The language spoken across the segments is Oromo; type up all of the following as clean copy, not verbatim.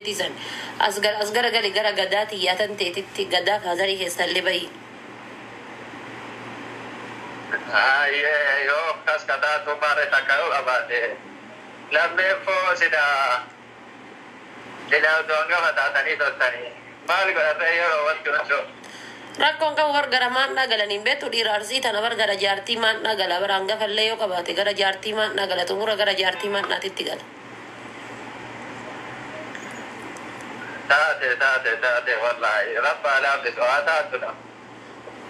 تيزن أصغر قالي قرا قداتي يا تنتي تتي قدا فازري هيستلي بي يو كاس كتا تمارة تكاو أبادي لما يفو سيدا سيدا دونغا فتاتني توتني مال قرأت يورو واتكنا rakkoon kan wargara maan dhagalan hin beektu dhiiraarsii tana wargara jaartii maan dhagala baraanga fallee yoo qabaate gara jaartii maan dhagala xumura gara jaartii maan dhaatitti gala. taate wallahi rabba alaafis waa taatudha.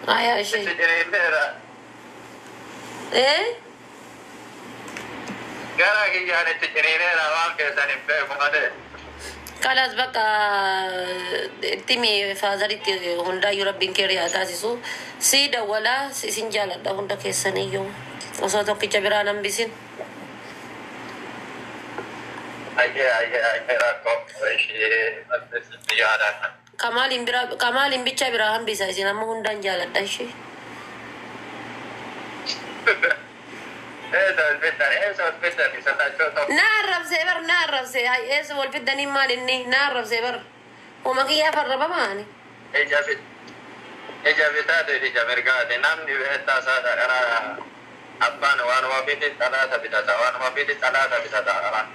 Ayaa ishee. Sijiriinteera. Gara kiyyaan itti jiriineera waan keessan hin beeku malee. Kalas bakka timi faazaritti hundaayyuu rabbiin kee riyaa taasisu si dawwalaa isin jaaladha hunda keessaniyyuu osoo tokkicha biraan hambisin. Ayyee rakkoo ishee yaadaan. Kamaaliin bicha biraa hambisa isin amma hundaan jaaladha ishee. نعرف سيبر نعرف سي هاي ايش هو الفداني مال اني نعرف سيبر وما كي يفر بماني اجابتات اجابرقات نمني بهتا سادا انا ابان وانا وبيت ثلاثه بتاتا وانا وبيت ثلاثه بتاتا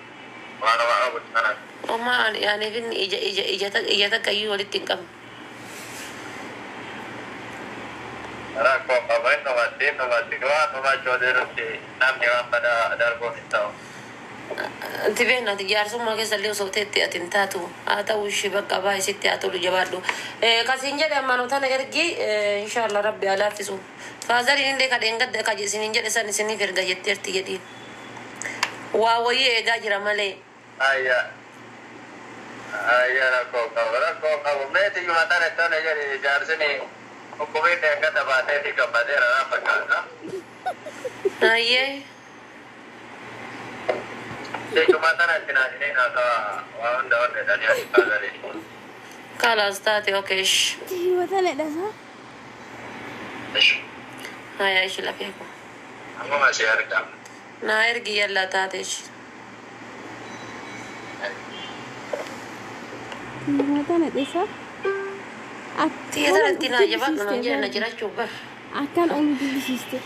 وانا وابو انا وما يعني فين اجا ايوه للتنقم راكو قبل نواتي نوما جودرتي نمني وان بدا دربو نتاو انت بينا تجار سوما كسلي وصوتي اتنتاتو اتو وشي بقى باي ستي اتو لجبادو كاسينجا دي امانو تانا ارجي ان شاء الله ربي على فيسو فازاري نندي كدين قد كاجي سينجا سن سني فرغا يترتي يدي واوي غاجرا مالي ايا راكو قبل ميتي يواتان تانا جاري جارسني وكوين دنگا دباتے تھی کبادے رہا پکانا ايه Cumatan aja ini atau orang daun dari asal dari. Kalau start oke. Tiba-tiba ada sah. Hai Aisyah lagi aku. Aku masih ada. Nah air giat lah tadi. Tiba-tiba ada sah. Tiada nanti nanya pak, nanya coba. Akan om di sistem.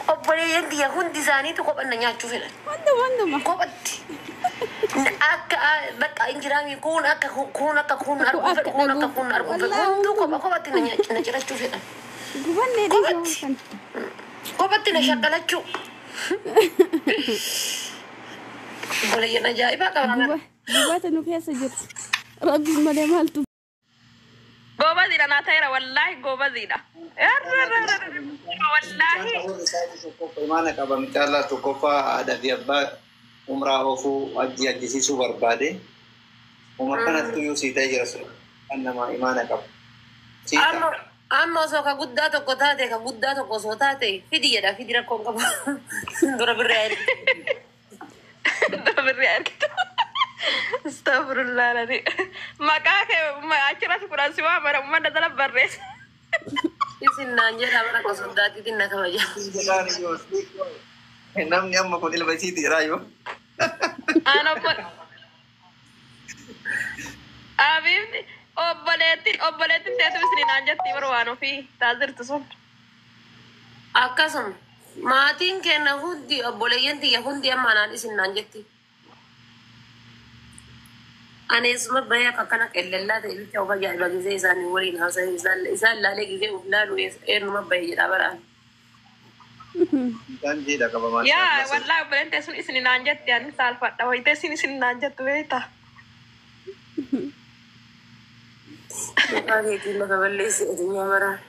Oh boleh yang dia hundi sana itu kok nanya cuci lah. Manda mah. Kok beti? Akka bak injirami kun akka kun itu kok beti nanya cuci lah. Guban nih dia kan. Kok beti nanya kala cu. Boleh yang aja iba kawan. Guban tuh nukia sejut. Rabbi mademal tuh. Goba zida na tayra wallahi goba zida. Wallahi. Mana kabar mitala tukofa ada diabba umrah ofu aji sisu barbade. Umar kana tuyu sita jirasu. Annama imana kab. Amma so ka gudda tokko so taate fidi rakkoo qabu. Dura birree. Astagfirullah lagi. Makanya acara syukuran semua mana dalam baris. Isin nanya dalam aku sudah tidak tahu aja. Enam nyam mau kau basi tirayo. Ano pun. Abim obboleetin teetu misiriin anjatti barbaanu fi taazirtu sun. Akkasuma maatiin kenna hundi obboleeyyan tiyya hundi ammaanaan isin anjatti. Aneesuma bayaa akkana qellellaa ta'e bicha of ajaa'iba gisee isaanii waliin haasa'e isaan laalee gisee of laalu eenyuma bahee jedha baraan. Janjiidha qabamaa. Yaa wallaahi obboleen teessun isin anjatti ani saalfadha wayitee isin anjattu beektaa. Bukan itu lah kembali sih dunia marah.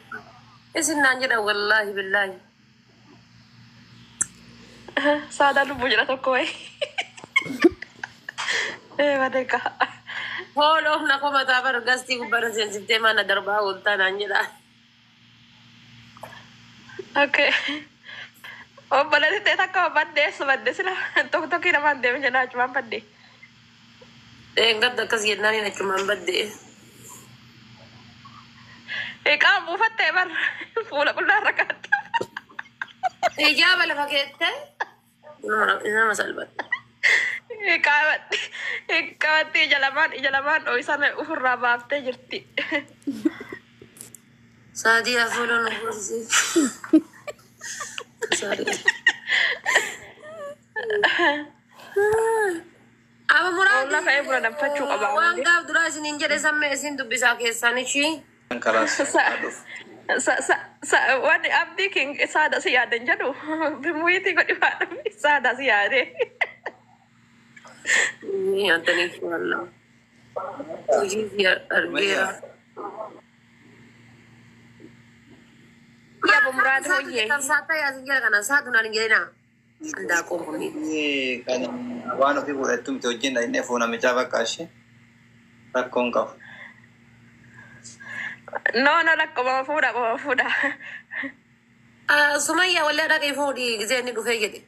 Esin nanya dah wallahi billahi. Sada lu bujra tokko eh. Madeka. Holo nak kau mata apa gasti kubara sensitif mana darba ulta nanya dah. Okay. Oh boleh kita kau badde sila. Tok kira badde macam cuma badde. Enggak dah kasih nani nak cuma badde. Kamu fatte bar fuula kulla rakat. Ijaba la fakette. No, ina masalbat. Kaawat Ikkawatti ija lamaan dho'isan ofirraa baaftee jirti. Saadii afuula nu gorsii. Aba muraati. Oolaa ka'ee buna danfachuu qaba. Waan gaaf duraa isiniin jedhe sammee isin dubbisaa keessan ishii. Wanni abdii king saada si yaadan jedhu muyitii godhi faadha saada si yaade. Ni antanii walla. Hojii fi argeera. Yaa bumuraati hojii. Saata yaasin jala kana saatu naan hin jedhina. Andaa qoomni. Kan waan ofii godhattu miti wajjin inni fuuna micaa bakka ishee rakkoon qabu. No, lakkuma fuudha. Sumayyaa wallee dhaqee fuudhii gisee inni dhufee jedhe.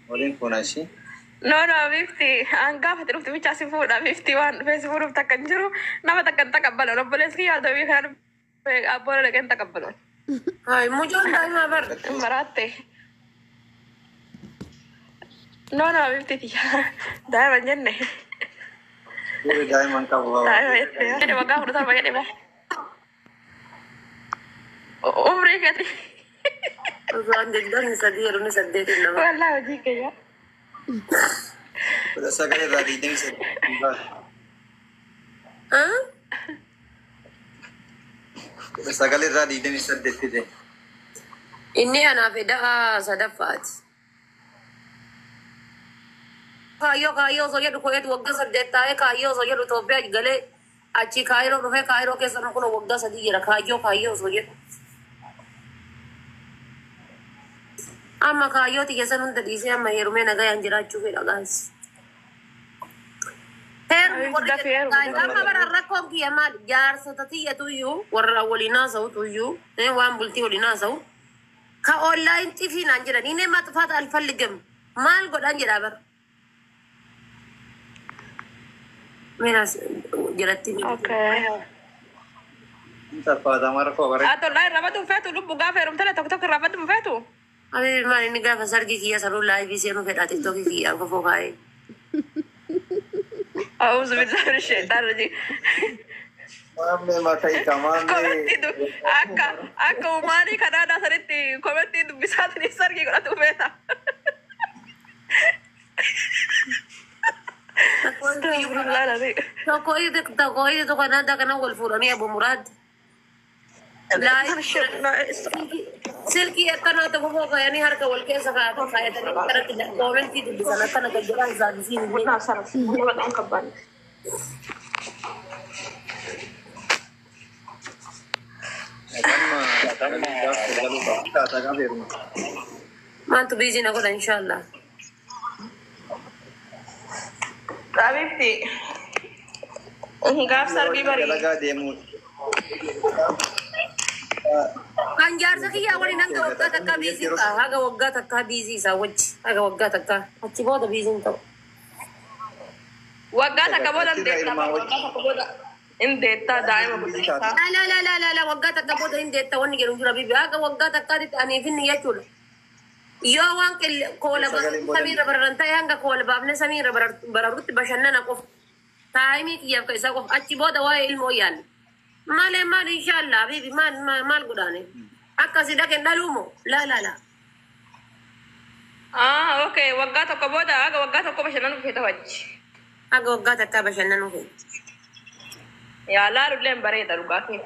Waliin fuuna ishee. No, bifti hangaafatti dhufti bichaa si fuudha bifti waan dhufee si fuudhuuf takka hin jiru nama takka hin taqabbalan obboleessi yaada ofii kan abboon dhaqee hin taqabbalan. Hai mujoon daa'imaa bar. Maraatte. No, bifti daa'ima jenne. Daiman kamu bawa. Jadi wagah udah sama ini bah. Umri kan. Tuan gendang sedih, runi sedih tu nama. Walau jika ya. Pada sekali tadi ini sedih. Hah? Pada sekali tadi ini sedih tu. Ini anak beda sadafat. Kayo soya dukoya tu wagga sadetta hai kayo soya Ethiopia gale achi kairo ruhe kairo ke sana kono wagga sadi gira kayo soya amma kayo ti kesan unta dise amma yerume naga yanjirachu feda guys amma bara rakko ki amma jar sotati yatu yu warra walina sautu yu wan bulti walina sau ka online tv nanjira ni ne matfat alfaligam mal godan jira bar Miras jerati ni. Okay. Entah pada marah kok barang. Atau lain rapat tu fetu lu buka ferum tadi tok rapat tu fetu. Abi mari ni gak pasar gigi ya saru live isi anu feda TikTok gigi aku fokai. Auzubillahi minasyaitanir rajim. Mame matai kamane. Komenti tu akka umari kadada saritti komenti tu bisa tadi sargi kalau tu feta. Takoi itu kan ada kena golfurani Abu Murad. Silki akan atau bawa kaya ni harga walke saka atau kaya tadi karena tidak komen itu di sana kan agak jelas di sini. Nasar, buat angkapan. Mantu busy na ko na inshallah. Abifti. Enggak sargi bari. Anjar sakiya wali nang wagga takka busy ka. Haga wagga takka busy sa wach. Haga wagga takka. Achi boda busy to. Wagga takka boda deta. Wagga takka boda. Indeta daima budita. La wagga takka boda indeta wani gerun jura bibi. Haga wagga takka dit ani finni yachul. Yo wan ke kola ba samira baranta yanga kola ba abne samira bararut bashanna ko taimi ki yab kaisa ko achi boda wa ilmo yan male inshallah bibi mal gudane akka sida ken dalumo la okay wagga to ko boda aga wagga to ko bashanna ko feta wajji aga wagga ta bashanna no ya lalu lem bare da ruga ke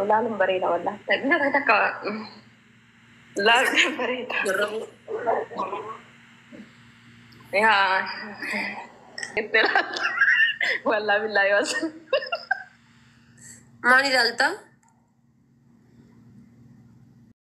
lalu bare da wallah ta ka لا بريدة جربوا يا والله بالله يوصل ماني دالتا